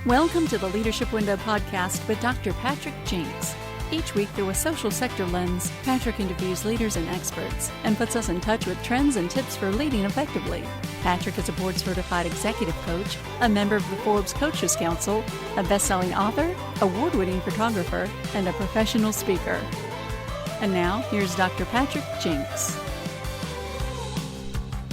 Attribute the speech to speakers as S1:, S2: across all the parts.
S1: Welcome to the Leadership Window podcast with Dr. Patrick Jinks. Each week through a social sector lens, Patrick interviews leaders and experts and puts us in touch with trends and tips for leading effectively. Patrick is a board-certified executive coach, a member of the Forbes Coaches Council, a best-selling author, award-winning photographer, and a professional speaker. And now, here's Dr. Patrick Jinks.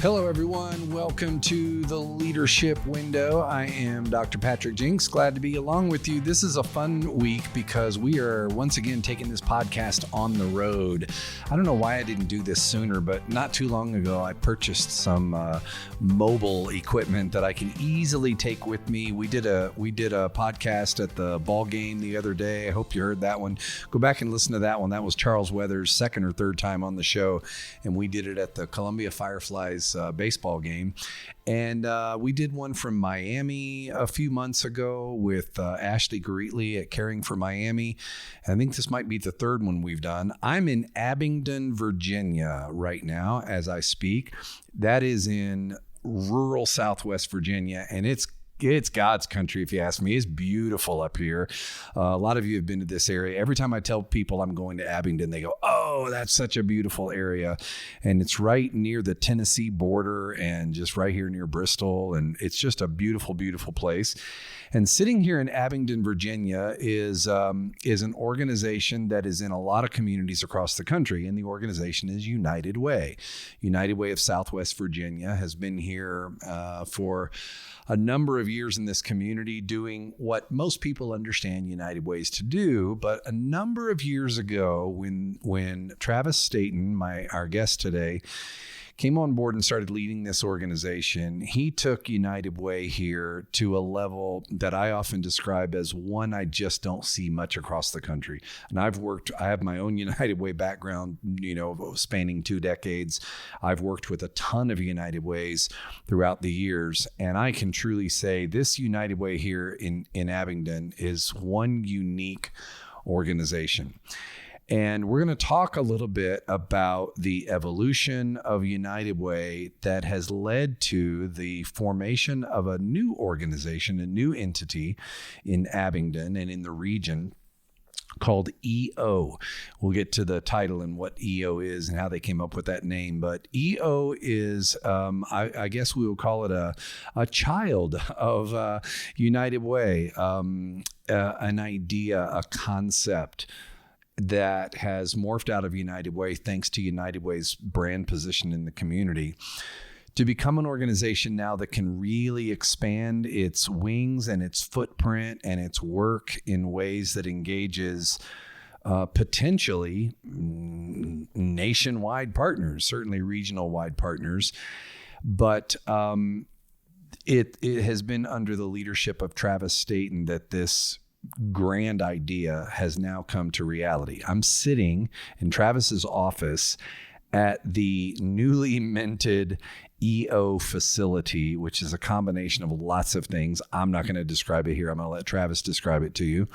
S2: Hello, everyone. Welcome to the Leadership Window. I am Dr. Patrick Jinks. Glad to be along with you. This is a fun week because we are once again taking this podcast on the road. I don't know why I didn't do this sooner, but not too long ago, I purchased some mobile equipment that I can easily take with me. We did a podcast at the ball game the other day. I hope you heard that one. Go back and listen to that one. That was Charles Weathers' second or third time on the show, and we did it at the Columbia Fireflies baseball game. And we did one from Miami a few months ago with Ashley Garetely at Caring for Miami. I think this might be the third one we've done. I'm in Abingdon, Virginia right now as I speak. That is in rural Southwest Virginia, and it's God's country, if you ask me. It's beautiful up here. A lot of you have been to this area. Every time I tell people I'm going to Abingdon, they go, "Oh, that's such a beautiful area." And it's right near the Tennessee border and just right here near Bristol. And it's just a beautiful, beautiful place. And sitting here in Abingdon, Virginia is an organization that is in a lot of communities across the country. And the organization is United Way. United Way of Southwest Virginia has been here for a number of years in this community doing what most people understand United Ways to do. But a number of years ago when Travis Staton, our guest today, came on board and started leading this organization, he took United Way here to a level that I often describe as one I just don't see much across the country. And I have my own United Way background, spanning 2 decades. I've worked with a ton of United Ways throughout the years. And I can truly say this United Way here in Abingdon is one unique organization. And we're going to talk a little bit about the evolution of United Way that has led to the formation of a new organization, a new entity in Abingdon and in the region called EO. We'll get to the title and what EO is and how they came up with that name. But EO is, I guess we will call it a child of United Way, an idea, a concept that has morphed out of United Way thanks to United Way's brand position in the community to become an organization now that can really expand its wings and its footprint and its work in ways that engages potentially nationwide partners, certainly regional wide partners. But it has been under the leadership of Travis Staton that this grand idea has now come to reality. I'm sitting in Travis's office at the newly minted EO facility, which is a combination of lots of things. I'm not going to describe it here. I'm going to let Travis describe it to you.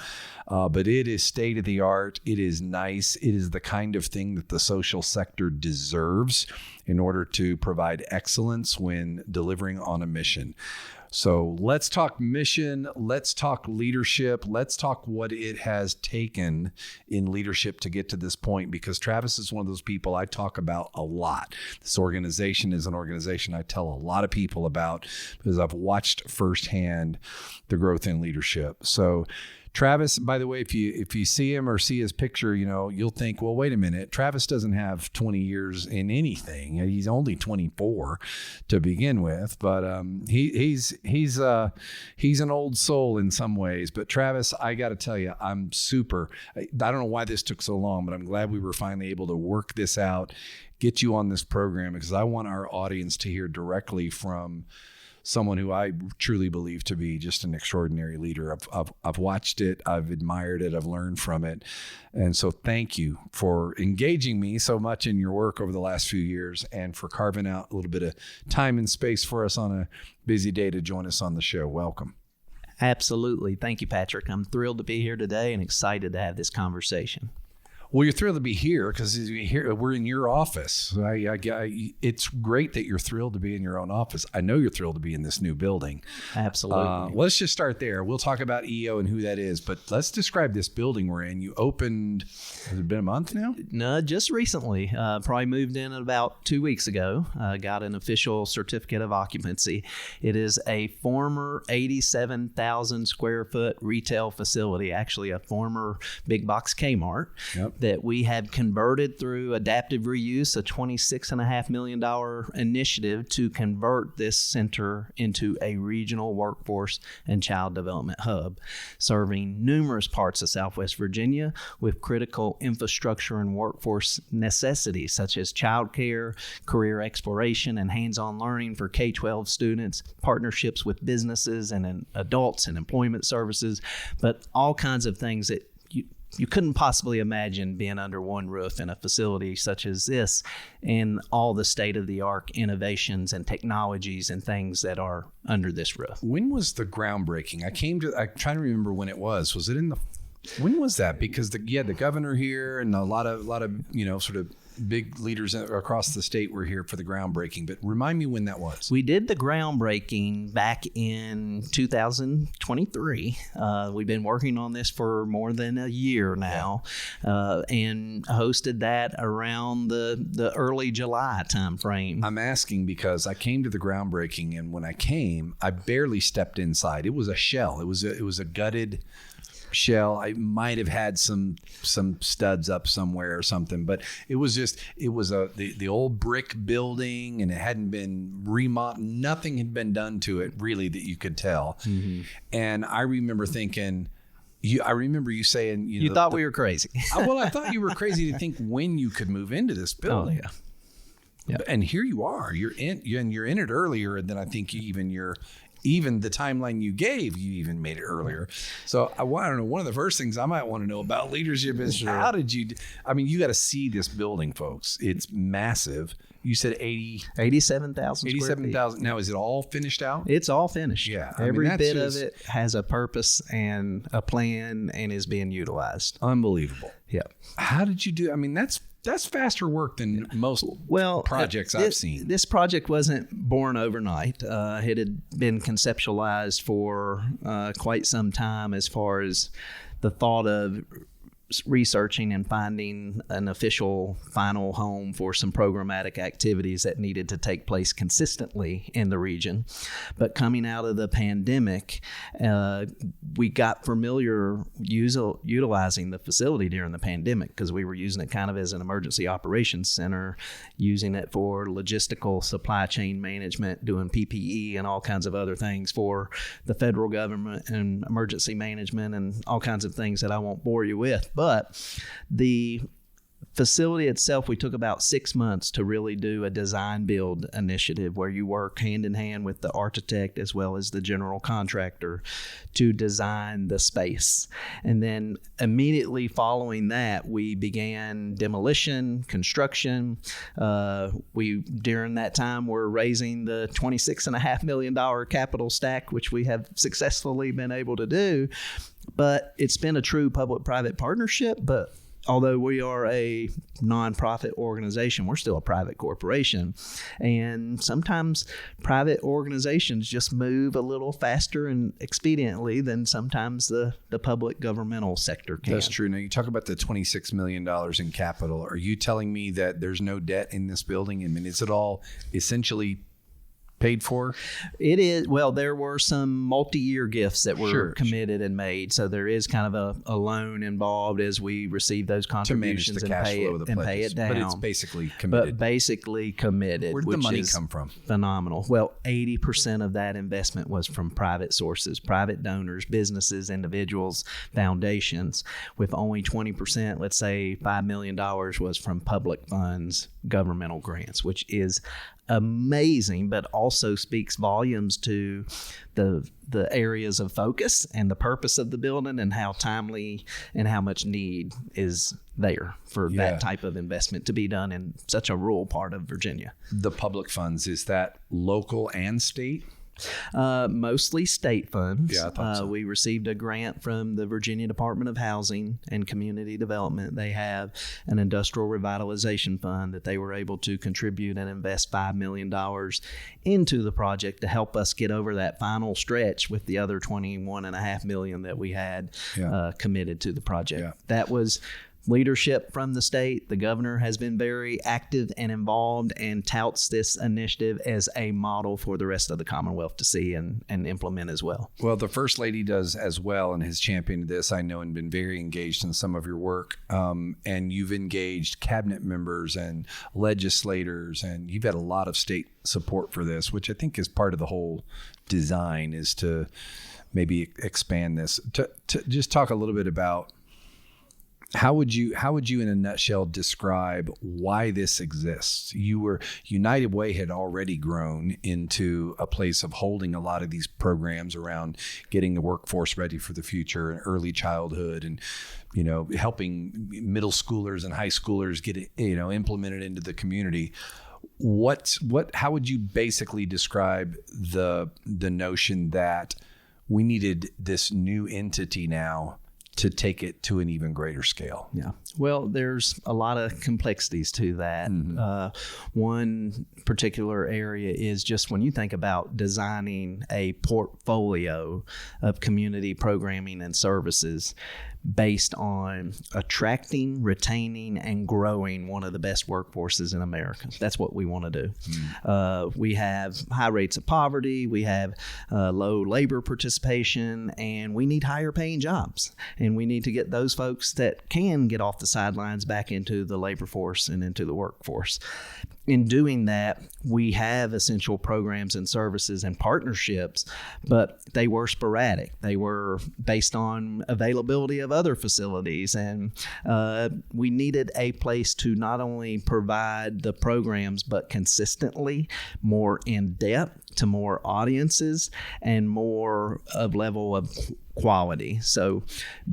S2: But it is state of the art. It is nice. It is the kind of thing that the social sector deserves in order to provide excellence when delivering on a mission. So let's talk mission, let's talk leadership, let's talk what it has taken in leadership to get to this point, because Travis is one of those people I talk about a lot. This organization is an organization I tell a lot of people about because I've watched firsthand the growth in leadership. So Travis, by the way, if you see him or see his picture, you'll think, well, wait a minute. Travis doesn't have 20 years in anything. He's only 24 to begin with, but he's an old soul in some ways. But Travis, I got to tell you, I don't know why this took so long, but I'm glad we were finally able to work this out, get you on this program, because I want our audience to hear directly from someone who I truly believe to be just an extraordinary leader. I've watched it, I've admired it, I've learned from it. And so thank you for engaging me so much in your work over the last few years and for carving out a little bit of time and space for us on a busy day to join us on the show. Welcome.
S3: Absolutely. Thank you, Patrick. I'm thrilled to be here today and excited to have this conversation.
S2: Well, you're thrilled to be here because here we're in your office. It's great that you're thrilled to be in your own office. I know you're thrilled to be in this new building.
S3: Absolutely.
S2: Let's just start there. We'll talk about EO and who that is, but let's describe this building we're in. You opened, has it been a month now?
S3: No, just recently. Probably moved in about 2 weeks ago. Got an official certificate of occupancy. It is a former 87,000 square foot retail facility, actually a former big box Kmart.
S2: Yep.
S3: That we have converted through adaptive reuse, a $26.5 million initiative to convert this center into a regional workforce and child development hub, serving numerous parts of Southwest Virginia with critical infrastructure and workforce necessities such as childcare, career exploration, and hands-on learning for K-12 students, partnerships with businesses and adults and employment services, but all kinds of things that you couldn't possibly imagine being under one roof in a facility such as this, and all the state-of-the-art innovations and technologies and things that are under this roof.
S2: When was the groundbreaking? I'm trying to remember when it was. Was it when was that? Because the governor here and a lot of sort of big leaders across the state were here for the groundbreaking, but remind me when that was.
S3: We did the groundbreaking back in 2023. We've been working on this for more than a year now, and hosted that around the early July timeframe.
S2: I'm asking because I came to the groundbreaking, and when I came, I barely stepped inside. It was a shell. It was a gutted shell. I might have had some studs up somewhere or something, but it was the old brick building, and it hadn't been remodeled. Nothing had been done to it really that you could tell. Mm-hmm. And I remember thinking, I remember you saying,
S3: you thought we were crazy.
S2: Well, I thought you were crazy to think when you could move into this building.
S3: Oh, yeah.
S2: And here you are. You're in it earlier than I think even the timeline you gave, you even made it earlier. So I don't know. One of the first things I might want to know about leadership is how did you? I mean, you got to see this building, folks. It's massive. You said
S3: 87,000.
S2: 87,000. Now, is it all finished out?
S3: It's all finished.
S2: Yeah,
S3: every bit of it has a purpose and a plan and is being utilized.
S2: Unbelievable.
S3: Yeah.
S2: How did you do? I mean, that's faster work than most projects I've seen.
S3: This project wasn't born overnight. It had been conceptualized for quite some time as far as the thought of researching and finding an official final home for some programmatic activities that needed to take place consistently in the region. But coming out of the pandemic, we got familiar utilizing the facility during the pandemic because we were using it kind of as an emergency operations center, using it for logistical supply chain management, doing PPE and all kinds of other things for the federal government and emergency management and all kinds of things that I won't bore you with. But the facility itself, we took about 6 months to really do a design build initiative where you work hand in hand with the architect as well as the general contractor to design the space. And then immediately following that, we began demolition, construction. During that time, we're raising the $26.5 million capital stack, which we have successfully been able to do. But it's been a true public-private partnership. But although we are a nonprofit organization, we're still a private corporation. And sometimes private organizations just move a little faster and expediently than sometimes the public governmental sector can.
S2: That's true. Now, you talk about the $26 million in capital. Are you telling me that there's no debt in this building? I mean, is it all essentially paid for?
S3: It is. Well, there were some multi-year gifts that were committed and made. So there is kind of a loan involved as we receive those contributions and pay it down.
S2: But it's basically committed. Where did the money come from?
S3: Phenomenal. Well, 80% of that investment was from private sources, private donors, businesses, individuals, foundations, with only 20%, let's say $5 million was from public funds, governmental grants, which is amazing, but also speaks volumes to the areas of focus and the purpose of the building and how timely and how much need is there for that type of investment to be done in such a rural part of Virginia.
S2: The public funds, is that local and state?
S3: Mostly state funds.
S2: Yeah, I thought so.
S3: We received a grant from the Virginia Department of Housing and Community Development. They have an industrial revitalization fund that they were able to contribute and invest $5 million into the project to help us get over that final stretch with the other $21.5 million that we had committed to the project.
S2: Yeah.
S3: That was leadership from the state. The governor has been very active and involved and touts this initiative as a model for the rest of the Commonwealth to see and implement as well.
S2: Well, the First Lady does as well and has championed this, I know, and been very engaged in some of your work. And you've engaged cabinet members and legislators, and you've had a lot of state support for this, which I think is part of the whole design, is to maybe expand this. To just talk a little bit about how would you in a nutshell describe why this exists? United Way had already grown into a place of holding a lot of these programs around getting the workforce ready for the future and early childhood, and helping middle schoolers and high schoolers get it implemented into the community. How would you basically describe the notion that we needed this new entity now to take it to an even greater scale?
S3: Yeah. Well, there's a lot of complexities to that.
S2: Mm-hmm.
S3: One particular area is just when you think about designing a portfolio of community programming and services based on attracting, retaining, and growing one of the best workforces in America. That's what we want to do. We have high rates of poverty, we have low labor participation, and we need higher paying jobs. And we need to get those folks that can get off the sidelines back into the labor force and into the workforce. In doing that, we have essential programs and services and partnerships, but they were sporadic. They were based on availability of other facilities, and we needed a place to not only provide the programs, but consistently, more in depth to more audiences and more of level of quality. So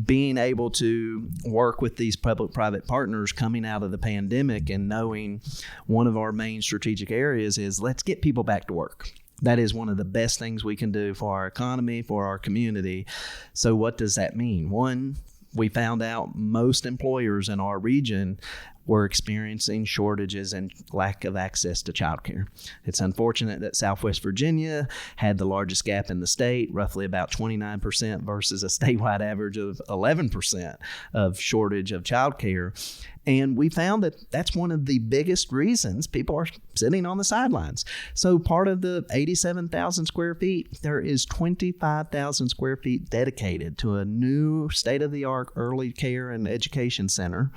S3: being able to work with these public-private partners coming out of the pandemic and knowing one of our main strategic areas is let's get people back to work. That is one of the best things we can do for our economy, for our community. So what does that mean? One, we found out most employers in our region were experiencing shortages and lack of access to childcare. It's unfortunate that Southwest Virginia had the largest gap in the state, roughly about 29% versus a statewide average of 11% of shortage of childcare. And we found that that's one of the biggest reasons people are sitting on the sidelines. So part of the 87,000 square feet, there is 25,000 square feet dedicated to a new state-of-the-art early care and education center,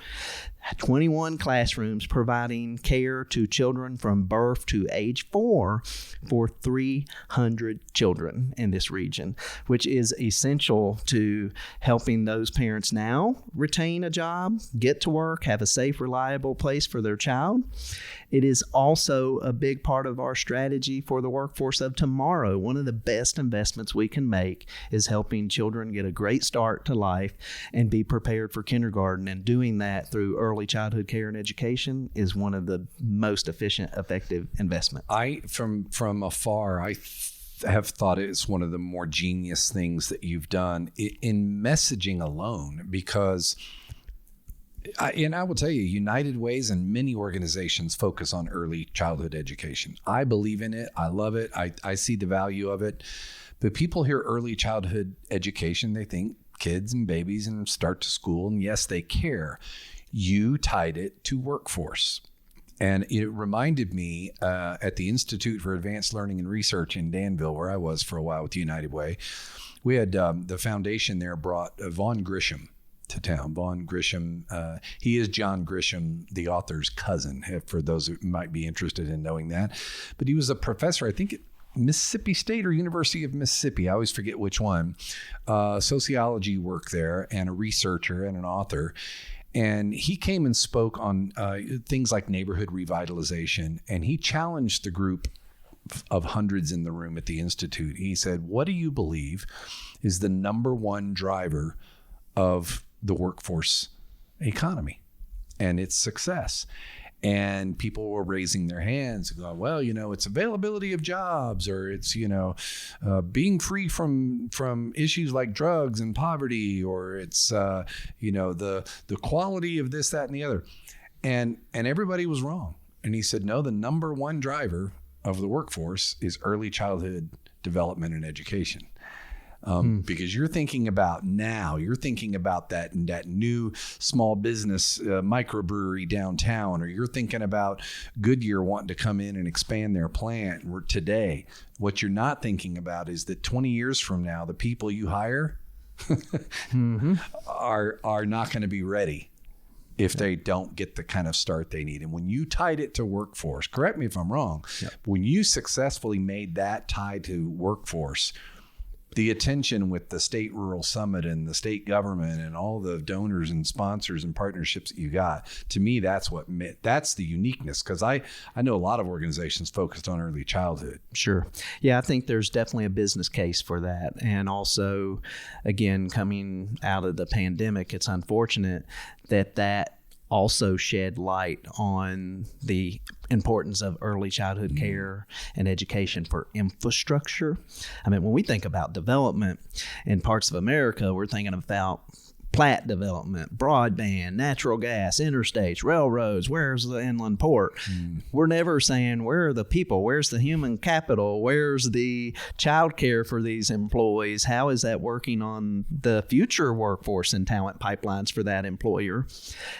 S3: 21 classrooms providing care to children from birth to age 4 for 300 children in this region, which is essential to helping those parents now retain a job, get to work, have a safe, reliable place for their child. It is also a big part of our strategy for the workforce of tomorrow. One of the best investments we can make is helping children get a great start to life and be prepared for kindergarten. And doing that through early childhood care and education is one of the most efficient, effective investments.
S2: From afar, I have thought it's one of the more genius things that you've done in messaging alone, because I will tell you, United Ways and many organizations focus on early childhood education. I believe in it. I love it. I see the value of it. But people hear early childhood education, they think kids and babies and start to school. And yes, they care. You tied it to workforce. And it reminded me at the Institute for Advanced Learning and Research in Danville, where I was for a while with United Way, we had the foundation there brought Vaughn Grisham to town. Vaughn Grisham, he is John Grisham, the author's cousin, for those who might be interested in knowing that. But he was a professor, I think, at Mississippi State or University of Mississippi. I always forget which one. Sociology work there, and a researcher and an author. And he came and spoke on things like neighborhood revitalization. And he challenged the group of hundreds in the room at the Institute. He said, what do you believe is the number one driver of the workforce economy and its success? And people were raising their hands and going, well, it's availability of jobs, or it's, being free from issues like drugs and poverty, or it's, the quality of this, that, and the other. And everybody was wrong. And he said, no, the number one driver of the workforce is early childhood development and education. Because you're thinking about that new small business microbrewery downtown, or you're thinking about Goodyear wanting to come in and expand their plant today. What you're not thinking about is that 20 years from now, the people you hire are not going to be ready if they don't get the kind of start they need. And when you tied it to workforce, correct me if I'm wrong, when you successfully made that tied to workforce, the attention with the State Rural Summit and the state government and all the donors and sponsors and partnerships that you got, to me, that's the uniqueness. Because I know a lot of organizations focused on early childhood.
S3: Sure. Yeah, I think there's definitely a business case for that. And also, again, coming out of the pandemic, it's unfortunate that also shed light on the importance of early childhood care and education for infrastructure. I mean, when we think about development in parts of America, we're thinking about plat development, broadband, natural gas, interstates, railroads, where's the inland port? We're never saying, where are the people? Where's the human capital? Where's the child care for these employees? How is that working on the future workforce and talent pipelines for that employer,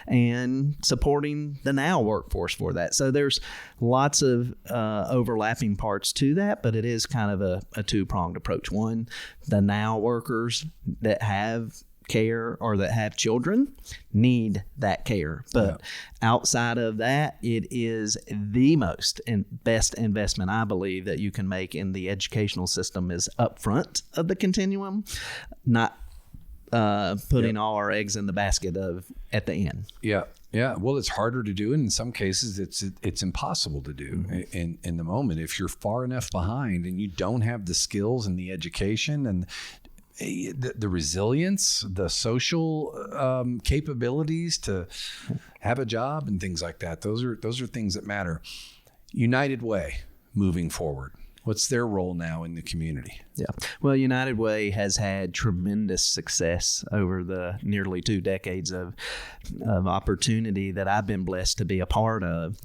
S3: and supporting the now workforce for that? So there's lots of overlapping parts to that, but it is kind of a two-pronged approach. One, the now workers that have care or that have children need that care. But outside of that, it is the most and best investment I believe that you can make in the educational system is upfront of the continuum, not putting all our eggs in the basket of at the end.
S2: Yeah. Well, it's harder to do. And in some cases, it's impossible to do in the moment. If you're far enough behind and you don't have the skills and the education and the resilience, the social capabilities to have a job and things like that. Those are things that matter. United Way moving forward. What's their role now in the community?
S3: Yeah. Well, United Way has had tremendous success over the nearly 2 decades of opportunity that I've been blessed to be a part of,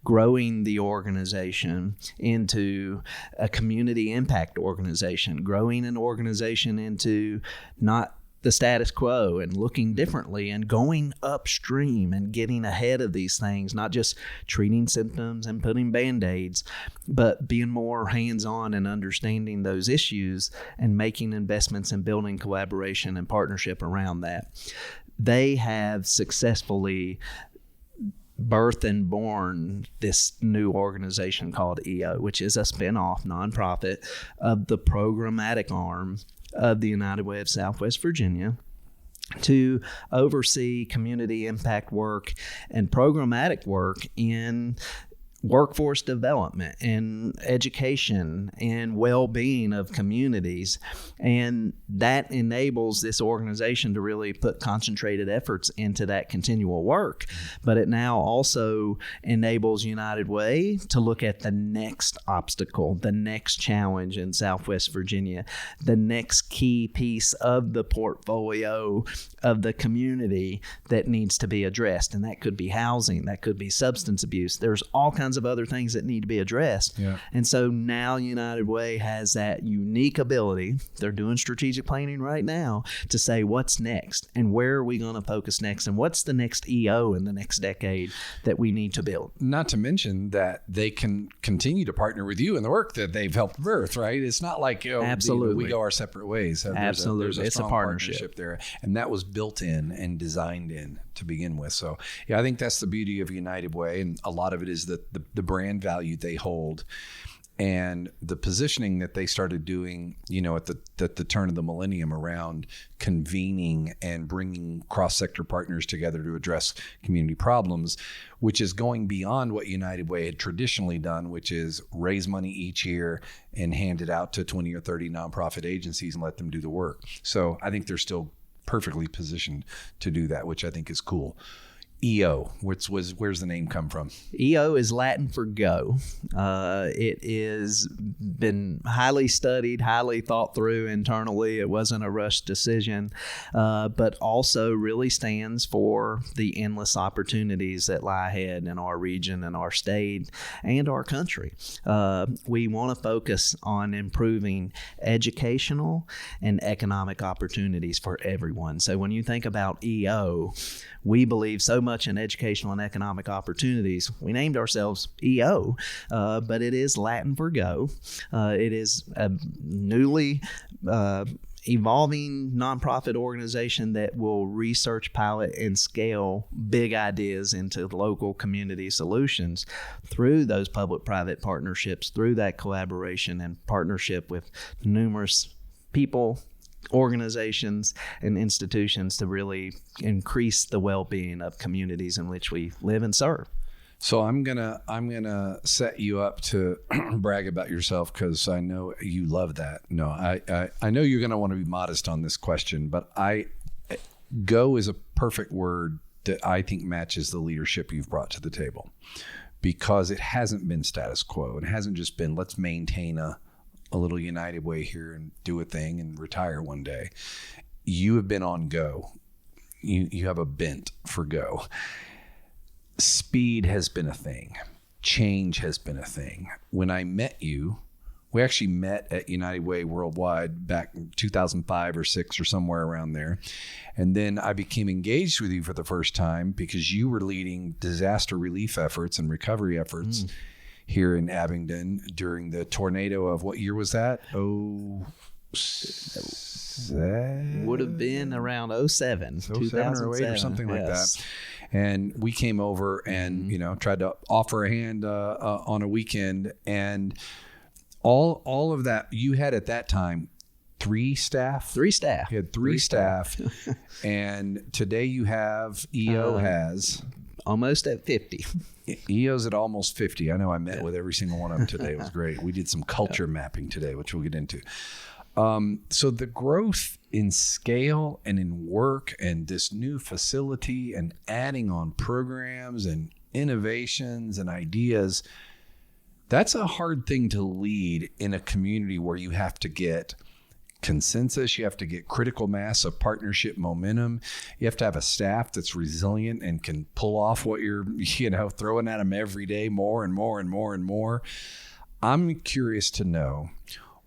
S3: growing the organization into a community impact organization, growing an organization into not the status quo and looking differently and going upstream and getting ahead of these things, not just treating symptoms and putting Band-Aids, but being more hands-on and understanding those issues and making investments in building collaboration and partnership around that. They have successfully birthed and born this new organization called EO, which is a spin-off nonprofit of the programmatic arm of the United Way of Southwest Virginia, to oversee community impact work and programmatic work in workforce development and education and well-being of communities. And that enables this organization to really put concentrated efforts into that continual work. But it now also enables United Way to look at the next obstacle, the next challenge in Southwest Virginia, the next key piece of the portfolio of the community that needs to be addressed. And that could be housing, that could be substance abuse. There's all kinds of other things that need to be addressed. Yeah. And so now United Way has that unique ability. They're doing strategic planning right now to say what's next and where are we going to focus next and what's the next EO in the next decade that we need to build.
S2: Not to mention that they can continue to partner with you in the work that they've helped birth, right? It's not like
S3: Absolutely.
S2: We go our separate ways.
S3: Absolutely.
S2: There's a partnership there. And that was built in and designed in to begin with. So yeah, I think that's the beauty of United Way. And a lot of it is the brand value they hold and the positioning that they started doing, at the turn of the millennium around convening and bringing cross-sector partners together to address community problems, which is going beyond what United Way had traditionally done, which is raise money each year and hand it out to 20 or 30 nonprofit agencies and let them do the work. So I think they're still perfectly positioned to do that, which I think is cool. EO, where's the name come from?
S3: EO is Latin for go. It is been highly studied, highly thought through internally. It wasn't a rushed decision, but also really stands for the endless opportunities that lie ahead in our region and our state and our country. We want to focus on improving educational and economic opportunities for everyone. So when you think about EO, we believe so much in educational and economic opportunities. We named ourselves EO, but it is Latin for go. It is a newly evolving nonprofit organization that will research, pilot, and scale big ideas into local community solutions through those public-private partnerships, through that collaboration and partnership with numerous people, organizations, and institutions to really increase the well-being of communities in which we live and serve.
S2: So I'm gonna set you up to brag about yourself, because I know you love that. No, I know you're gonna want to be modest on this question, but go is a perfect word that I think matches the leadership you've brought to the table, because it hasn't been status quo. It hasn't just been let's maintain a little United Way here and do a thing and retire one day. You have been on go. You have a bent for go. Speed has been a thing. Change has been a thing. When I met you, we actually met at United Way Worldwide back in 2005 or 6 or somewhere around there. And then I became engaged with you for the first time because you were leading disaster relief efforts and recovery efforts here in Abingdon during the tornado of, what year was that?
S3: Would have been around 07
S2: or 08 or something like that. And we came over and tried to offer a hand on a weekend, and all of that. You had at that time 3 staff.
S3: You
S2: had three staff. And today you have EO has
S3: almost at 50.
S2: EO's at almost 50. I know I met with every single one of them today. It was great. We did some culture mapping today, which we'll get into. So the growth in scale and in work and this new facility and adding on programs and innovations and ideas, that's a hard thing to lead in a community where you have to get consensus, you have to get critical mass of partnership momentum, you have to have a staff that's resilient and can pull off what you're throwing at them every day, more and more and more and more. I'm curious to know,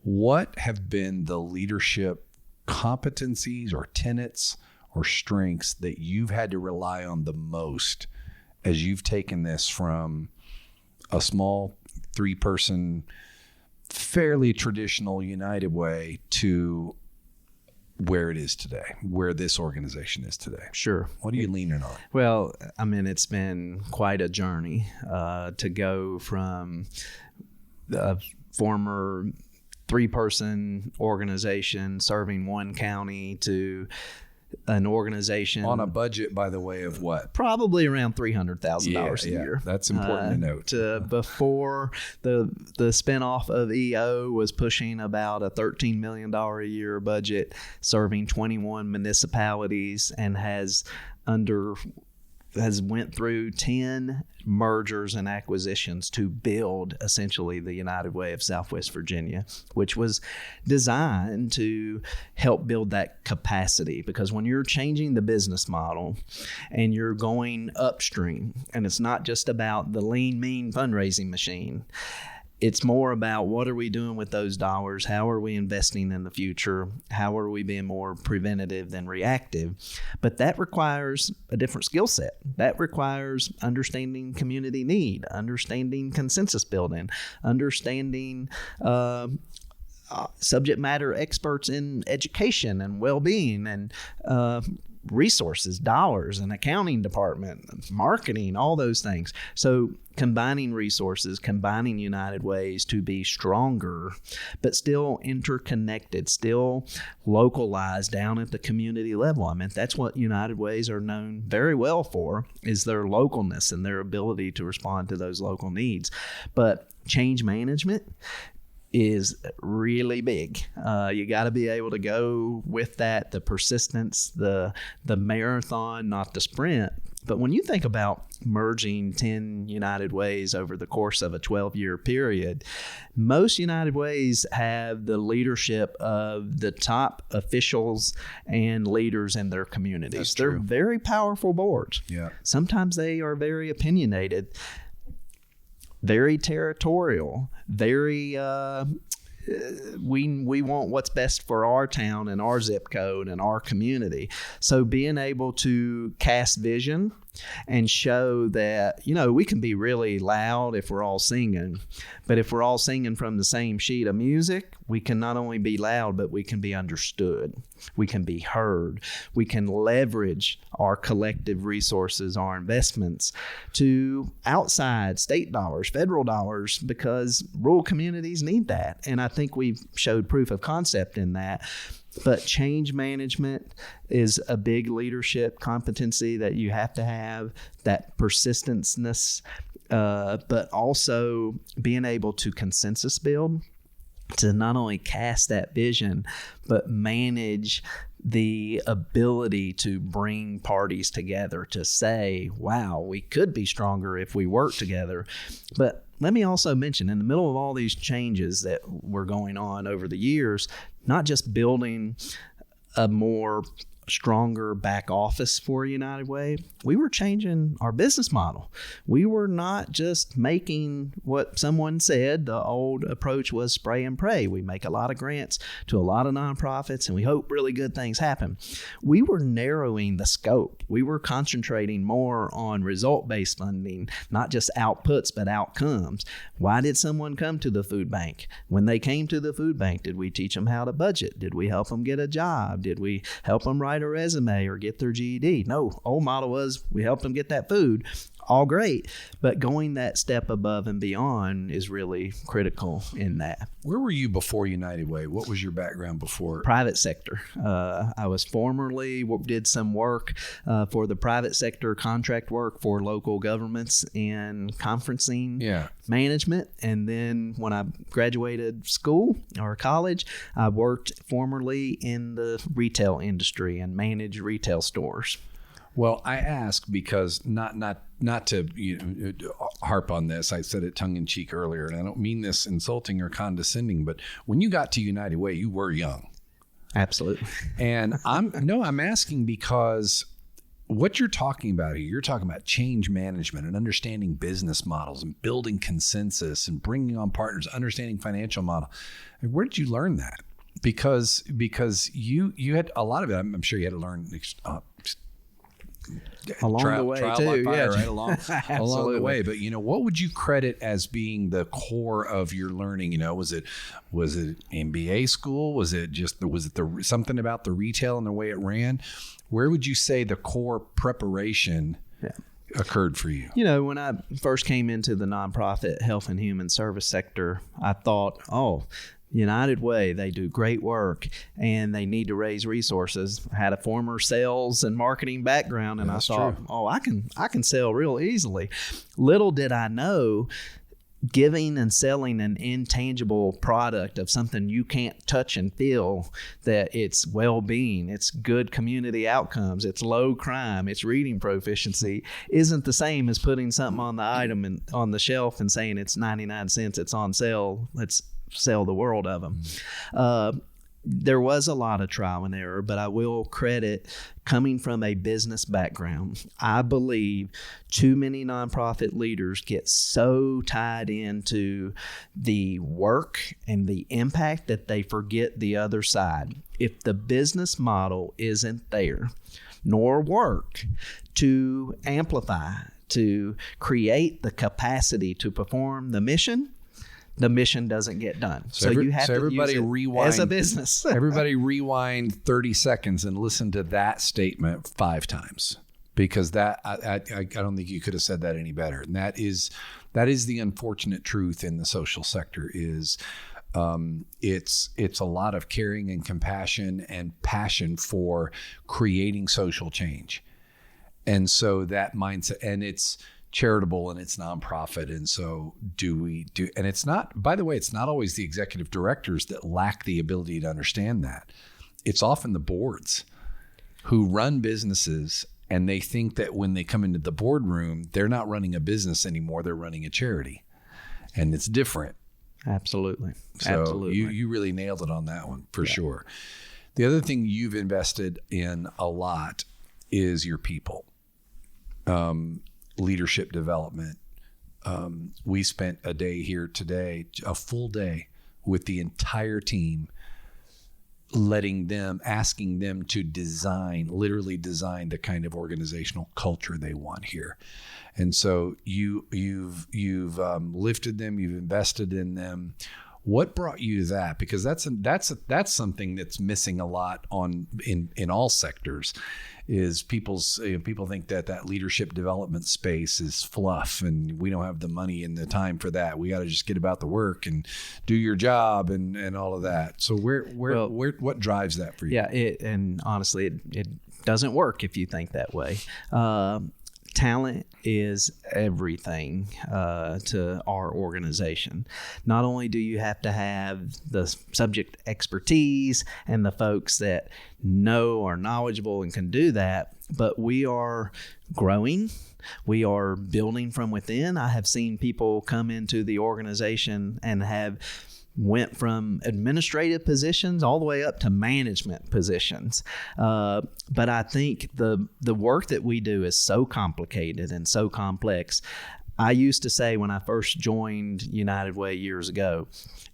S2: what have been the leadership competencies or tenets or strengths that you've had to rely on the most as you've taken this from a small 3-person, fairly traditional United Way to where it is today, where this organization is today?
S3: Sure.
S2: What are you leaning on?
S3: Well, I mean, it's been quite a journey to go from the former 3-person organization serving one county to an organization
S2: on a budget, by the way, of what?
S3: Probably around $300,000 a year.
S2: That's important to note.
S3: Before the spinoff of EO was pushing about a $13 million a year budget, serving 21 municipalities, and has went through 10 mergers and acquisitions to build essentially the United Way of Southwest Virginia, which was designed to help build that capacity. Because when you're changing the business model and you're going upstream, and it's not just about the lean, mean fundraising machine, it's more about what are we doing with those dollars? How are we investing in the future? How are we being more preventative than reactive? But that requires a different skill set. That requires understanding community need, understanding consensus building, understanding subject matter experts in education and well-being, and resources, dollars, an accounting department, marketing, all those things. So combining resources, combining United Ways to be stronger, but still interconnected, still localized down at the community level. I mean, that's what United Ways are known very well for, is their localness and their ability to respond to those local needs. But change management is really big. You got to be able to go with that, the persistence, the marathon, not the sprint. But when you think about merging 10 United Ways over the course of a 12-year period, most United Ways have the leadership of the top officials and leaders in their communities. They're very powerful boards.
S2: Yeah. Sometimes
S3: they are very opinionated, very territorial, very we want what's best for our town and our zip code and our community. So being able to cast vision and show that, we can be really loud if we're all singing, but if we're all singing from the same sheet of music, we can not only be loud, but we can be understood. We can be heard. We can leverage our collective resources, our investments to outside state dollars, federal dollars, because rural communities need that. And I think we've showed proof of concept in that. But change management is a big leadership competency that you have to have, that persistenceness, but also being able to consensus build, to not only cast that vision, but manage the ability to bring parties together to say, wow, we could be stronger if we work together. But let me also mention, in the middle of all these changes that were going on over the years, not just building a more stronger back office for United Way, we were changing our business model. We were not just making what someone said. The old approach was spray and pray. We make a lot of grants to a lot of nonprofits and we hope really good things happen. We were narrowing the scope. We were concentrating more on result-based funding, not just outputs, but outcomes. Why did someone come to the food bank? When they came to the food bank, did we teach them how to budget? Did we help them get a job? Did we help them write a resume or get their GED? No, old model was we helped them get that food. All great, but going that step above and beyond is really critical in that.
S2: Where were you before United Way? What was your background before?
S3: Private sector. I was formerly did some work for the private sector, contract work for local governments in conferencing management. And then when I graduated school or college, I worked formerly in the retail industry and managed retail stores.
S2: Well, I ask because not to harp on this. I said it tongue in cheek earlier, and I don't mean this insulting or condescending. But when you got to United Way, you were young.
S3: Absolutely.
S2: And I'm asking because what you're talking about here, you're talking about change management and understanding business models and building consensus and bringing on partners, understanding financial model. Where did you learn that? Because you had a lot of it. I'm sure you had to learn.
S3: Along the way too,
S2: right? Along the way. But what would you credit as being the core of your learning? Was it MBA school? Was it something about the retail and the way it ran? Where would you say the core preparation occurred for you?
S3: When I first came into the nonprofit health and human service sector, I thought, United Way, they do great work and they need to raise resources. I had a former sales and marketing background, and I thought, I can sell real easily. Little did I know, giving and selling an intangible product of something you can't touch and feel, that it's well-being, it's good community outcomes, it's low crime, it's reading proficiency, isn't the same as putting something on the item and on the shelf and saying it's 99 cents, it's on sale, let's sell the world of them. There was a lot of trial and error, but I will credit coming from a business background. I believe too many nonprofit leaders get so tied into the work and the impact that they forget the other side. If the business model isn't there, nor work to amplify, to create the capacity to perform the mission doesn't get done. So you have to use it rewind, as a business.
S2: Everybody rewind 30 seconds and listen to that statement 5 times, because that I don't think you could have said that any better. And that is the unfortunate truth in the social sector is it's a lot of caring and compassion and passion for creating social change. And so that mindset, and it's charitable and it's nonprofit. And so and it's not, by the way, it's not always the executive directors that lack the ability to understand that. It's often the boards who run businesses, and they think that when they come into the boardroom, they're not running a business anymore. They're running a charity, and it's different.
S3: Absolutely.
S2: So
S3: Absolutely.
S2: you really nailed it on that one for sure. The other thing you've invested in a lot is your people. Leadership development. We spent a day here today, a full day with the entire team, asking them to literally design the kind of organizational culture they want here. And so you've lifted them, you've invested in them. What brought you that? Because that's something that's missing a lot in all sectors. Is people think that leadership development space is fluff, and we don't have the money and the time for that. We got to just get about the work and do your job and all of that. So what drives that for you?
S3: Yeah, and honestly, it doesn't work if you think that way. Talent is everything to our organization. Not only do you have to have the subject expertise and the folks that know, are knowledgeable and can do that, but we are growing. We are building from within. I have seen people come into the organization and have went from administrative positions all the way up to management positions. But I think the work that we do is so complicated and so complex. I used to say when I first joined United Way years ago,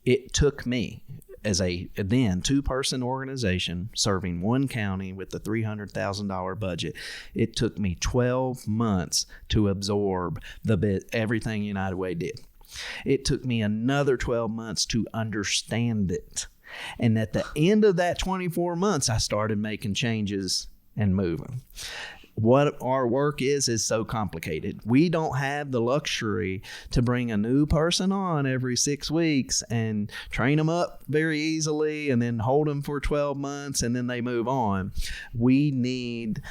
S3: it took me as a then 2-person organization serving one county with the $300,000 budget. It took me 12 months to absorb everything United Way did. It took me another 12 months to understand it. And at the end of that 24 months, I started making changes and moving. What our work is so complicated. We don't have the luxury to bring a new person on every 6 weeks and train them up very easily and then hold them for 12 months and then they move on. We need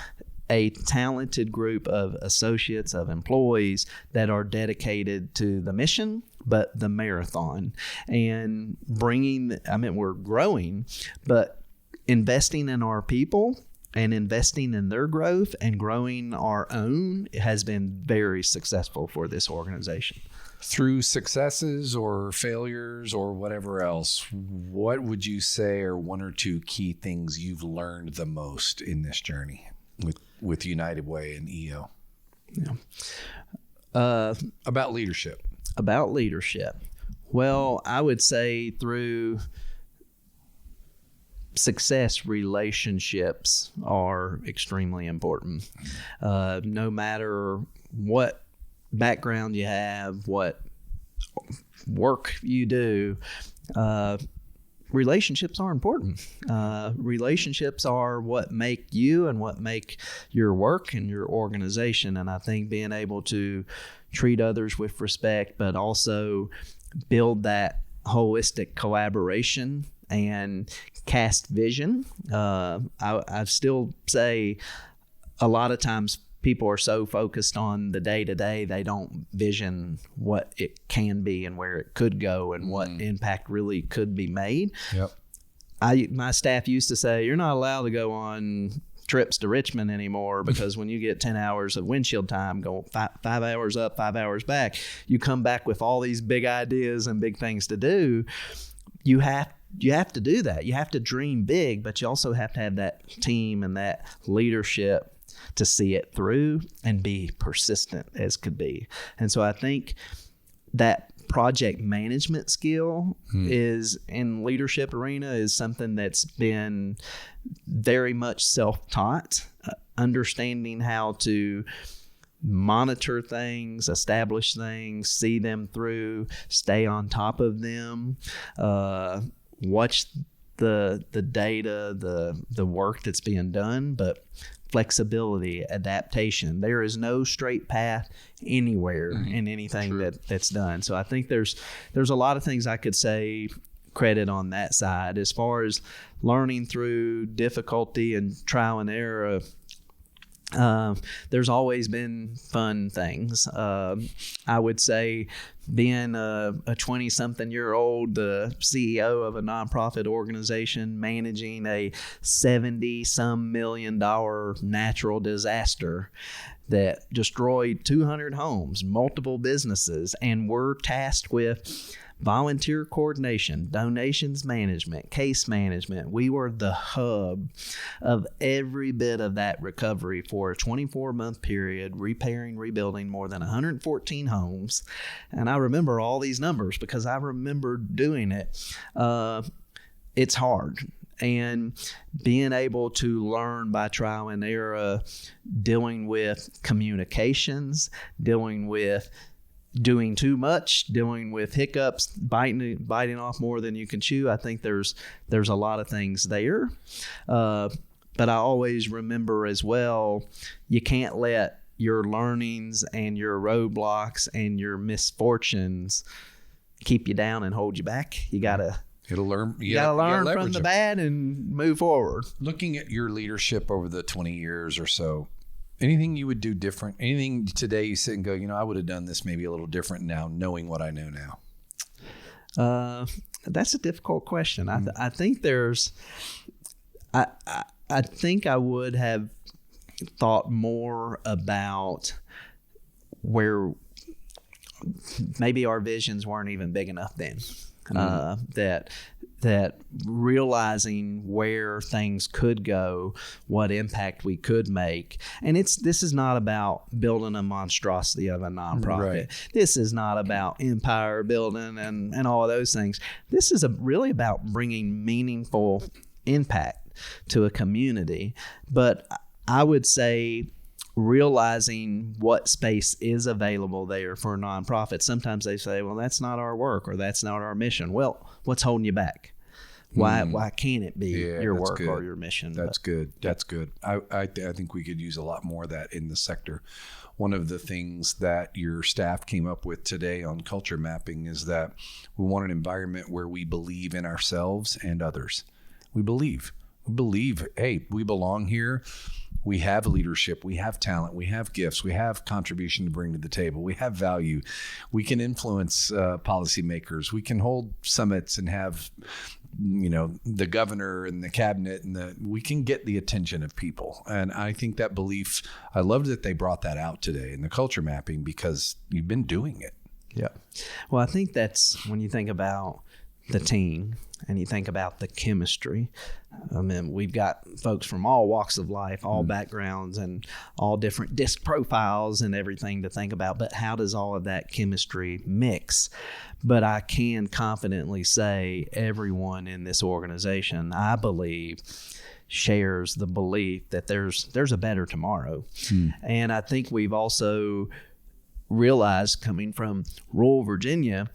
S3: a talented group of associates, of employees that are dedicated to the mission, but the marathon. And we're growing, but investing in our people and investing in their growth and growing our own has been very successful for this organization.
S2: Through successes or failures or whatever else, what would you say are 1 or 2 key things you've learned the most in this journey with United Way and EO?
S3: Yeah.
S2: About leadership.
S3: Well, I would say through success, relationships are extremely important. No matter what background you have, what work you do, relationships are important. Relationships are what make you and what make your work and your organization. And I think being able to treat others with respect, but also build that holistic collaboration and cast vision. I still say a lot of times people are so focused on the day-to-day, they don't vision what it can be and where it could go and what impact really could be made.
S2: Yep.
S3: My staff used to say, you're not allowed to go on trips to Richmond anymore because when you get 10 hours of windshield time, go 5 hours up, 5 hours back, you come back with all these big ideas and big things to do. You have to do that. You have to dream big, but you also have to have that team and that leadership to see it through and be persistent as could be. And so I think that project management skill is in leadership arena is something that's been very much self-taught, understanding how to monitor things, establish things, see them through, stay on top of them, watch the data, the work that's being done, but flexibility, adaptation. There is no straight path anywhere in anything that's done. So I think there's a lot of things I could say credit on that side. As far as learning through difficulty and trial and error, There's always been fun things. I would say being a 20-something-year-old, the CEO of a nonprofit organization, managing a $70-some million natural disaster that destroyed 200 homes, multiple businesses, and we're tasked with volunteer coordination, donations management, case management. We were the hub of every bit of that recovery for a 24-month period, repairing, rebuilding more than 114 homes. And I remember all these numbers because I remember doing it. It's hard. And being able to learn by trial and error, dealing with communications, dealing with doing too much, dealing with hiccups, biting off more than you can chew. I think there's a lot of things there. But I always remember as well, you can't let your learnings and your roadblocks and your misfortunes keep you down and hold you back. You gotta learn from the bad and move forward.
S2: Looking at your leadership over the 20 years or so, anything you would do different? Anything today you sit and go, I would have done this maybe a little different now, knowing what I know now?
S3: That's a difficult question. I think I think I would have thought more about where maybe our visions weren't even big enough then. That realizing where things could go, what impact we could make. And this is not about building a monstrosity of a nonprofit. Right. This is not about empire building and all of those things. This is really about bringing meaningful impact to a community. But I would say realizing what space is available there for a nonprofit. Sometimes they say, well, that's not our work or that's not our mission. Well, what's holding you back? Why can't it be your work or your mission?
S2: That's good. I think we could use a lot more of that in the sector. One of the things that your staff came up with today on culture mapping is that we want an environment where we believe in ourselves and others. We believe, hey, we belong here. We have leadership, we have talent, we have gifts, we have contribution to bring to the table, we have value. We can influence policymakers. We can hold summits and have, the governor and the cabinet, and we can get the attention of people. And I think that belief, I loved that they brought that out today in the culture mapping because you've been doing it.
S3: Yeah. Well, I think that's when you think about the team and you think about the chemistry. I mean, we've got folks from all walks of life, all backgrounds, and all different disc profiles and everything to think about. But how does all of that chemistry mix? But I can confidently say everyone in this organization, I believe, shares the belief that there's a better tomorrow. And I think we've also realized, coming from rural Virginia,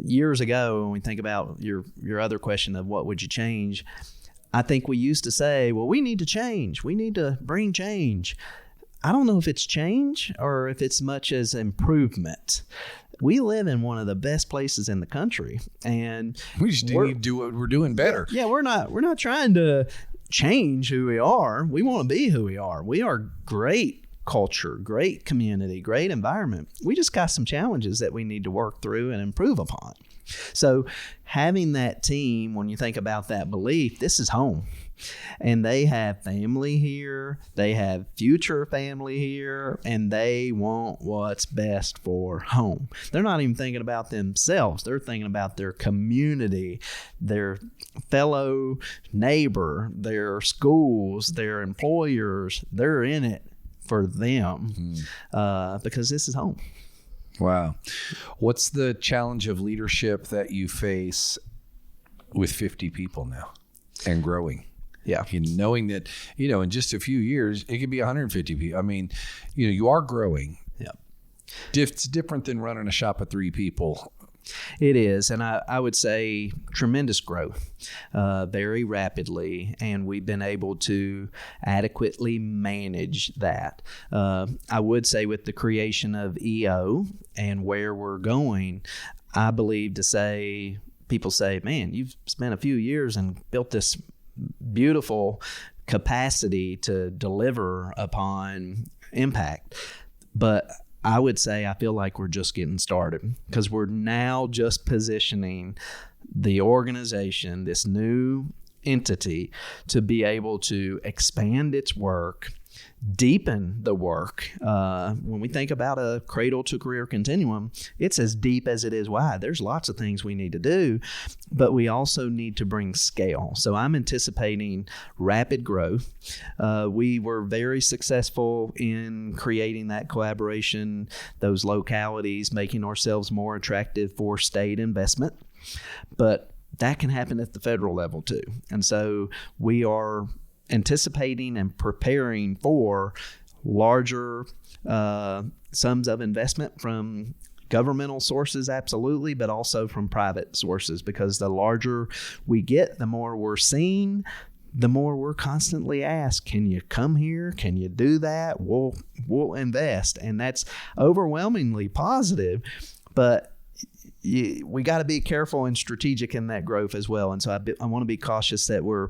S3: years ago, when we think about your other question of what would you change, I think we used to say, well, we need to change. We need to bring change. I don't know if it's change or if it's much as improvement. We live in one of the best places in the country, and
S2: we just need to do what we're doing better.
S3: Yeah, we're not trying to change who we are. We want to be who we are. We are great culture, great community, great environment. We just got some challenges that we need to work through and improve upon. So having that team, when you think about that belief, this is home. And they have family here, they have future family here, and they want what's best for home. They're not even thinking about themselves. They're thinking about their community, their fellow neighbor, their schools, their employers. They're in it for them because this is home.
S2: Wow. What's the challenge of leadership that you face with 50 people now and growing?
S3: Yeah.
S2: Knowing that, in just a few years, it could be 150 people. I mean, you are growing.
S3: Yeah.
S2: It's different than running a shop of 3 people.
S3: It is, and I would say tremendous growth, very rapidly, and we've been able to adequately manage that. I would say with the creation of EO and where we're going, I believe people say, man, you've spent a few years and built this beautiful capacity to deliver upon impact. But I would say I feel like we're just getting started, because we're now just positioning the organization, this new entity, to be able to expand its work, deepen the work. When we think about a cradle to career continuum, it's as deep as it is wide. There's lots of things we need to do, but we also need to bring scale. So I'm anticipating rapid growth. We were very successful in creating that collaboration, those localities, making ourselves more attractive for state investment. But that can happen at the federal level too. And so we are anticipating and preparing for larger sums of investment from governmental sources, absolutely, but also from private sources, because the larger we get, the more we're seen, the more we're constantly asked, can you come here? Can you do that? We'll invest. And that's overwhelmingly positive, but we got to be careful and strategic in that growth as well. And so I want to be cautious that we're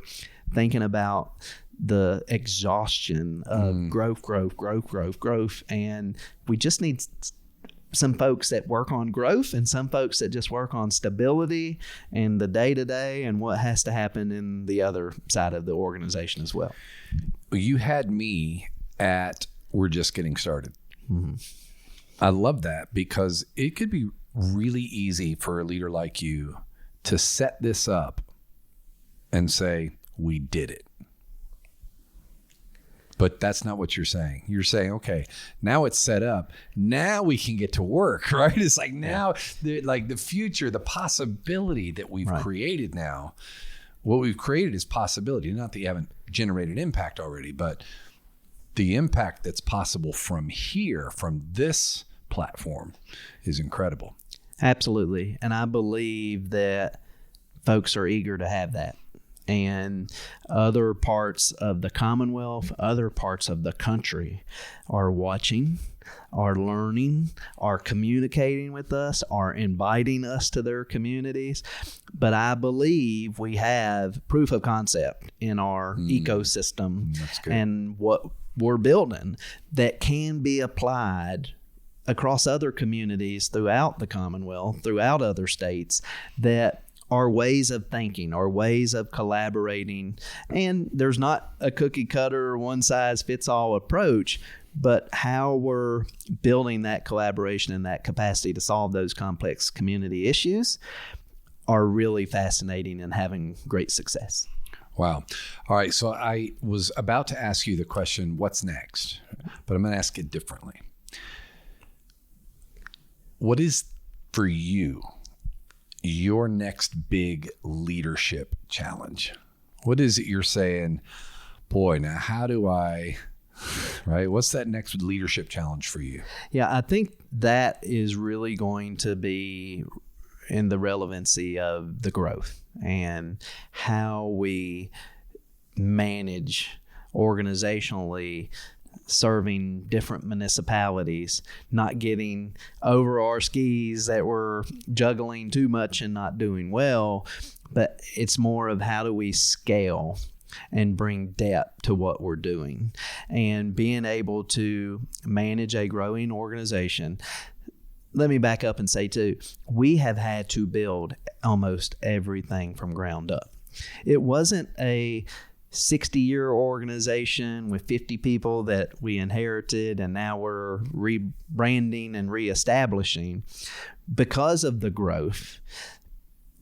S3: thinking about the exhaustion of growth. And we just need some folks that work on growth and some folks that just work on stability and the day-to-day and what has to happen in the other side of the organization as well.
S2: You had me at, we're just getting started. Mm-hmm. I love that, because it could be really easy for a leader like you to set this up and say, we did it. But that's not what you're saying. You're saying, okay, now it's set up. Now we can get to work, right? It's like now, the future, the possibility that we've created now, what we've created is possibility. Not that you haven't generated impact already, but the impact that's possible from here, from this platform, is incredible.
S3: Absolutely. And I believe that folks are eager to have that. And other parts of the Commonwealth, other parts of the country are watching, are learning, are communicating with us, are inviting us to their communities. But I believe we have proof of concept in our ecosystem and what we're building that can be applied across other communities throughout the Commonwealth, throughout other states, that are ways of thinking, or ways of collaborating. And there's not a cookie cutter, one size fits all approach, but how we're building that collaboration and that capacity to solve those complex community issues are really fascinating and having great success.
S2: Wow. All right. So I was about to ask you the question, what's next? But I'm going to ask it differently. What is, for you, your next big leadership challenge? What is it you're saying, boy, now how do I, right? What's that next leadership challenge for you?
S3: Yeah, I think that is really going to be in the relevancy of the growth and how we manage organizationally serving different municipalities, not getting over our skis that we're juggling too much and not doing well, but it's more of how do we scale and bring depth to what we're doing, and being able to manage a growing organization. Let me back up and say too, we have had to build almost everything from ground up. It wasn't a 60-year organization with 50 people that we inherited and now we're rebranding and reestablishing. Because of the growth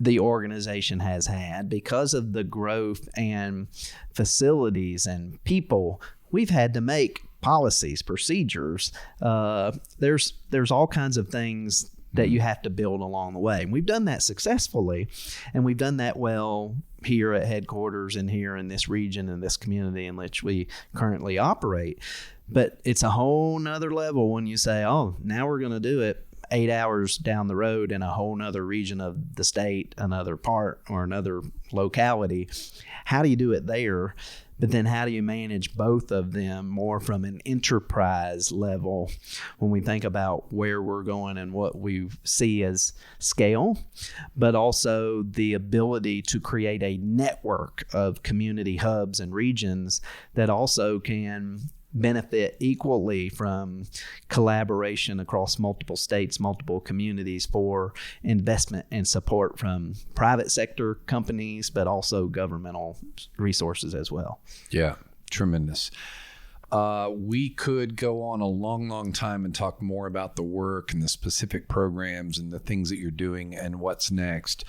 S3: the organization has had, because of the growth and facilities and people, we've had to make policies, procedures. There's all kinds of things that you have to build along the way. And we've done that successfully, and we've done that well here at headquarters and here in this region and this community in which we currently operate. But it's a whole nother level when you say, oh, now we're going to do it 8 hours down the road in a whole nother region of the state, another part or another locality. How do you do it there? But then how do you manage both of them more from an enterprise level when we think about where we're going and what we see as scale, but also the ability to create a network of community hubs and regions that also can benefit equally from collaboration across multiple states, multiple communities for investment and support from private sector companies, but also governmental resources as well.
S2: Yeah, tremendous. We could go on a long, long time and talk more about the work and the specific programs and the things that you're doing and what's next.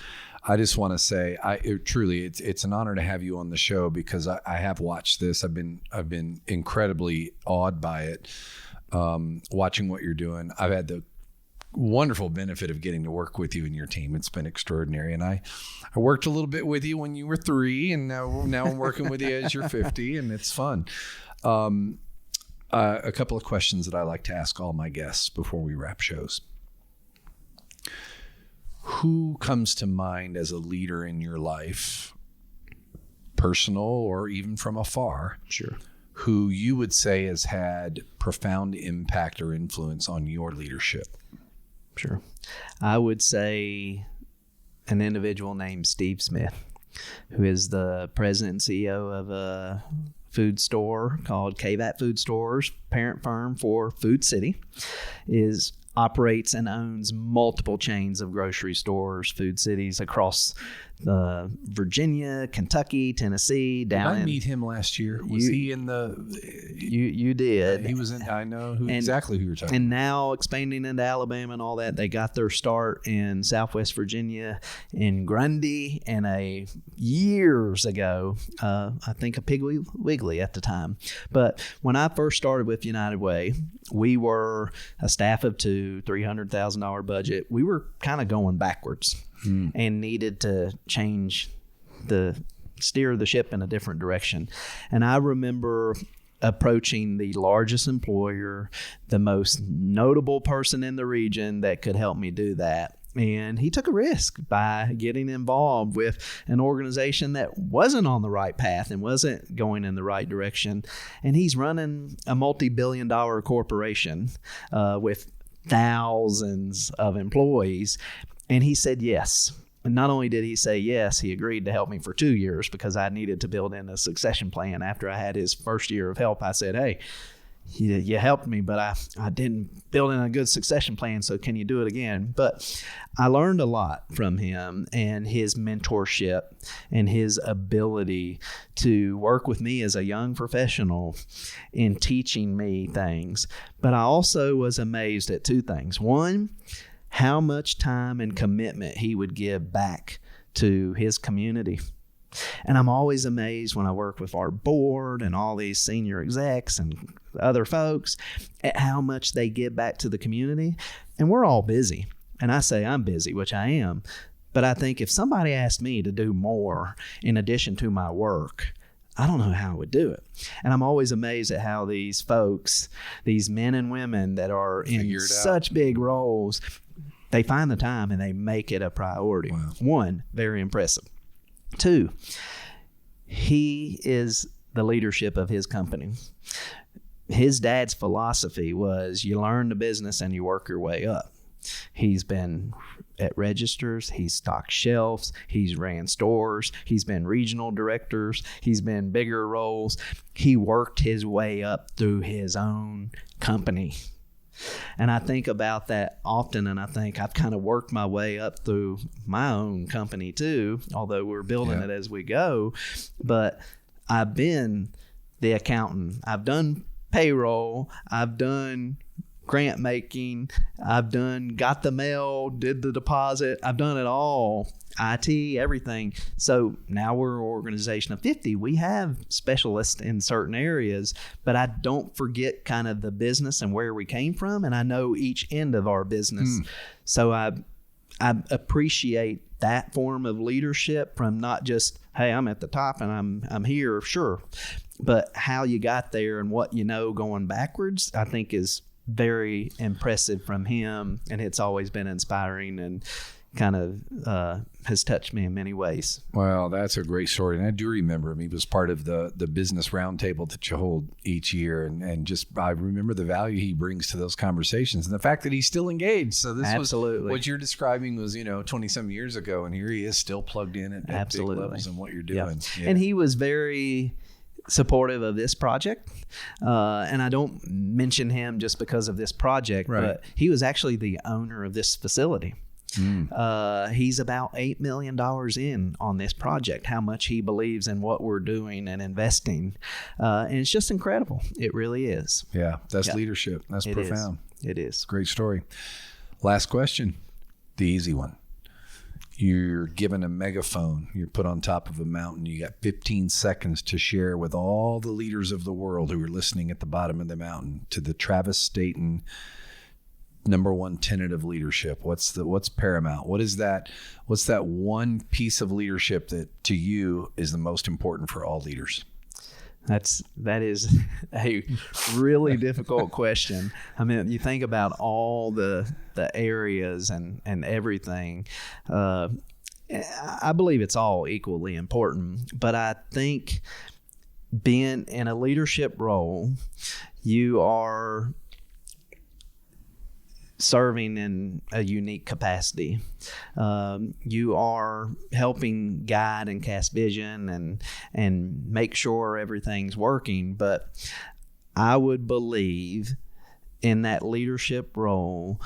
S2: I just want to say, it's an honor to have you on the show because I have watched this. I've been incredibly awed by it, watching what you're doing. I've had the wonderful benefit of getting to work with you and your team. It's been extraordinary. And I worked a little bit with you when you were 3, and now I'm working with you as you're 50, and it's fun. A couple of questions that I like to ask all my guests before we wrap shows. Who comes to mind as a leader in your life, personal or even from afar?
S3: Sure.
S2: Who you would say has had profound impact or influence on your leadership?
S3: Sure. I would say an individual named Steve Smith, who is the president and CEO of a food store called KVAT Food Stores, parent firm for Food City, operates and owns multiple chains of grocery stores, Food Cities across Virginia, Kentucky, Tennessee.
S2: Did I meet him last year? Was he in the?
S3: You did.
S2: He was in. I know exactly who you're talking.
S3: And now expanding into Alabama and all that, they got their start in Southwest Virginia, in Grundy, and years ago, I think a Piggly Wiggly at the time. But when I first started with United Way, we were a staff of 2, $300,000 budget. We were kind of going backwards. And needed to steer the ship in a different direction. And I remember approaching the largest employer, the most notable person in the region that could help me do that. And he took a risk by getting involved with an organization that wasn't on the right path and wasn't going in the right direction. And he's running a multi-billion-dollar corporation with thousands of employees. And he said yes. And not only did he say yes, he agreed to help me for 2 years because I needed to build in a succession plan. After I had his first year of help, I said, hey, you helped me, but I didn't build in a good succession plan, so can you do it again? But I learned a lot from him and his mentorship and his ability to work with me as a young professional in teaching me things. But I also was amazed at 2 things. One, how much time and commitment he would give back to his community. And I'm always amazed when I work with our board and all these senior execs and other folks at how much they give back to the community. And we're all busy. And I say I'm busy, which I am. But I think if somebody asked me to do more in addition to my work, I don't know how I would do it. And I'm always amazed at how these folks, these men and women that are in such big roles, they find the time and they make it a priority.
S2: Wow.
S3: 1, very impressive. 2, he is the leadership of his company. His dad's philosophy was you learn the business and you work your way up. He's been at registers, he's stocked shelves, he's ran stores, he's been regional directors, he's been bigger roles. He worked his way up through his own company. And I think about that often, and I think I've kind of worked my way up through my own company too, although we're building it as we go. But I've been the accountant. I've done payroll. I've done grant making. I've got the mail, did the deposit. I've done it all. IT, everything. So now we're an organization of 50. We have specialists in certain areas, but I don't forget kind of the business and where we came from, and I know each end of our business. So I appreciate that form of leadership from not just, hey, I'm at the top and I'm here, sure, but how you got there and what you know going backwards, I think is very impressive from him, and it's always been inspiring and kind of has touched me in many ways.
S2: Well, that's a great story. And I do remember him. He was part of the business roundtable that you hold each year. And just, I remember the value he brings to those conversations and the fact that he's still engaged. So this
S3: Absolutely.
S2: was what you're describing was, 20 some years ago. And here he is still plugged in at big levels in what you're doing.
S3: Yeah. And he was very supportive of this project. And I don't mention him just because of this project, but he was actually the owner of this facility. He's about $8 million in on this project, how much he believes in what we're doing and investing. And it's just incredible. It really is.
S2: Yeah, that's leadership. That's profound.
S3: It is.
S2: Great story. Last question, the easy one. You're given a megaphone. You're put on top of a mountain. You got 15 seconds to share with all the leaders of the world who are listening at the bottom of the mountain to the Travis Staton number one tenet of leadership. What's paramount? What's that one piece of leadership that to you is the most important for all leaders?
S3: That is a really difficult question. I mean, you think about all the areas and everything. I believe it's all equally important, but I think being in a leadership role, you are serving in a unique capacity. You are helping guide and cast vision and make sure everything's working. But I would believe in that leadership role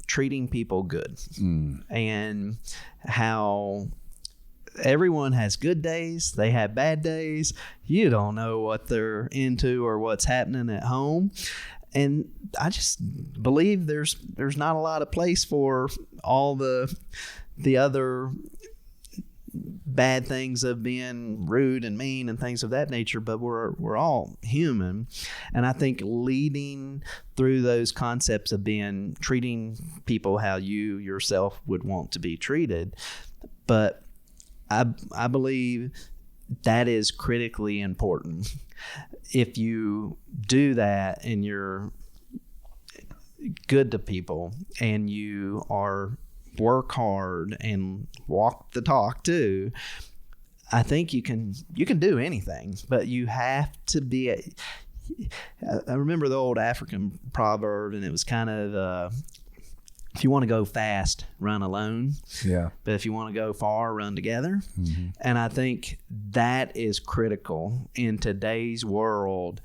S3: treating people good and how everyone has good days. They have bad days. You don't know what they're into or what's happening at home. And I just believe there's not a lot of place for all the other bad things of being rude and mean and things of that nature, but we're all human. And I think leading through those concepts of treating people how you yourself would want to be treated. But I believe that is critically important. If you do that and you're good to people and you work hard and walk the talk too, I think you can do anything, but you have to be I remember the old African proverb, and it was kind of if you want to go fast, run alone. Yeah. But if you want to go far, run together. Mm-hmm. And I think that is critical in today's world.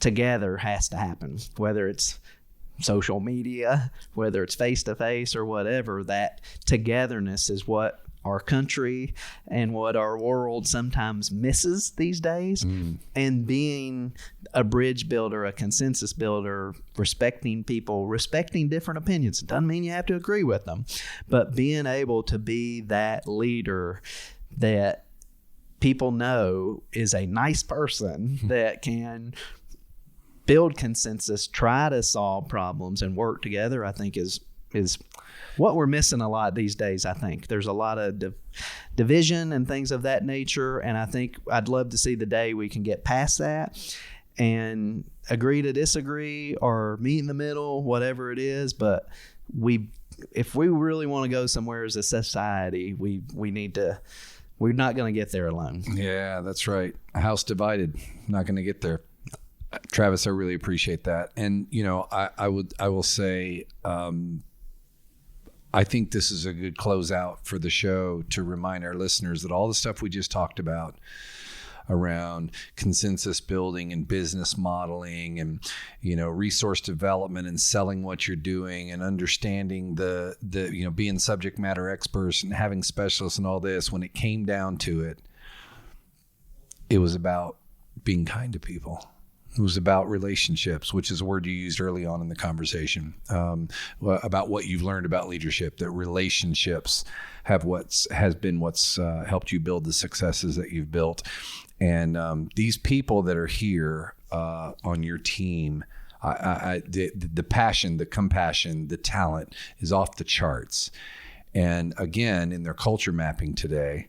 S3: Together has to happen, whether it's social media, whether it's face-to-face or whatever. That togetherness is what our country and what our world sometimes misses these days. And being a bridge builder, a consensus builder, respecting people, respecting different opinions. It doesn't mean you have to agree with them, but being able to be that leader that people know is a nice person that can build consensus, try to solve problems and work together, I think is what we're missing a lot these days. I think there's a lot of division and things of that nature. And I think I'd love to see the day we can get past that and agree to disagree or meet in the middle, whatever it is. But if we really want to go somewhere as a society, we're not going to get there alone.
S2: Yeah, that's right. A house divided, not going to get there. Travis, I really appreciate that. And, I will say, I think this is a good closeout for the show to remind our listeners that all the stuff we just talked about around consensus building and business modeling and, resource development and selling what you're doing and understanding the being subject matter experts and having specialists and all this, when it came down to it, it was about being kind to people. It was about relationships, which is a word you used early on in the conversation, about what you've learned about leadership, that relationships have what's helped you build the successes that you've built. And these people that are here on your team, the passion, the compassion, the talent is off the charts. And again, in their culture mapping today,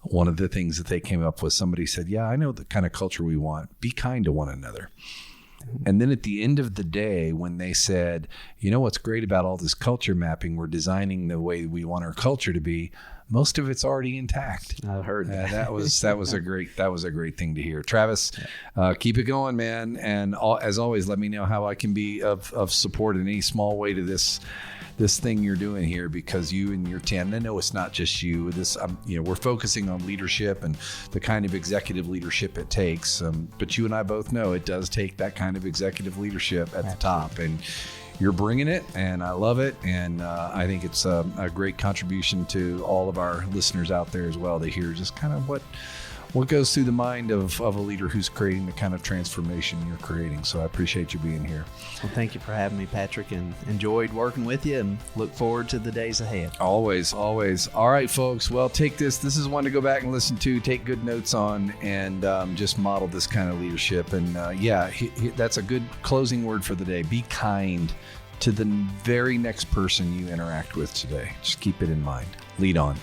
S2: one of the things that they came up with, somebody said, yeah, I know the kind of culture we want. Be kind to one another. And then at the end of the day, when they said, you know, what's great about all this culture mapping, we're designing the way we want our culture to be, most of it's already intact.
S3: I heard that.
S2: That was a great thing to hear. Travis, keep it going, man. And as always, let me know how I can be of support in any small way to this thing you're doing here, because you and your team, I know it's not just you. We're focusing on leadership and the kind of executive leadership it takes. But you and I both know it does take that kind of executive leadership at the top, and you're bringing it, and I love it. And I think it's a great contribution to all of our listeners out there as well to hear just kind of what goes through the mind of a leader who's creating the kind of transformation you're creating. So I appreciate you being here.
S3: Well, thank you for having me, Patrick, and enjoyed working with you, and look forward to the days ahead.
S2: Always. All right, folks. Well, take this. This is one to go back and listen to, take good notes on, and just model this kind of leadership. And that's a good closing word for the day. Be kind to the very next person you interact with today. Just keep it in mind. Lead on.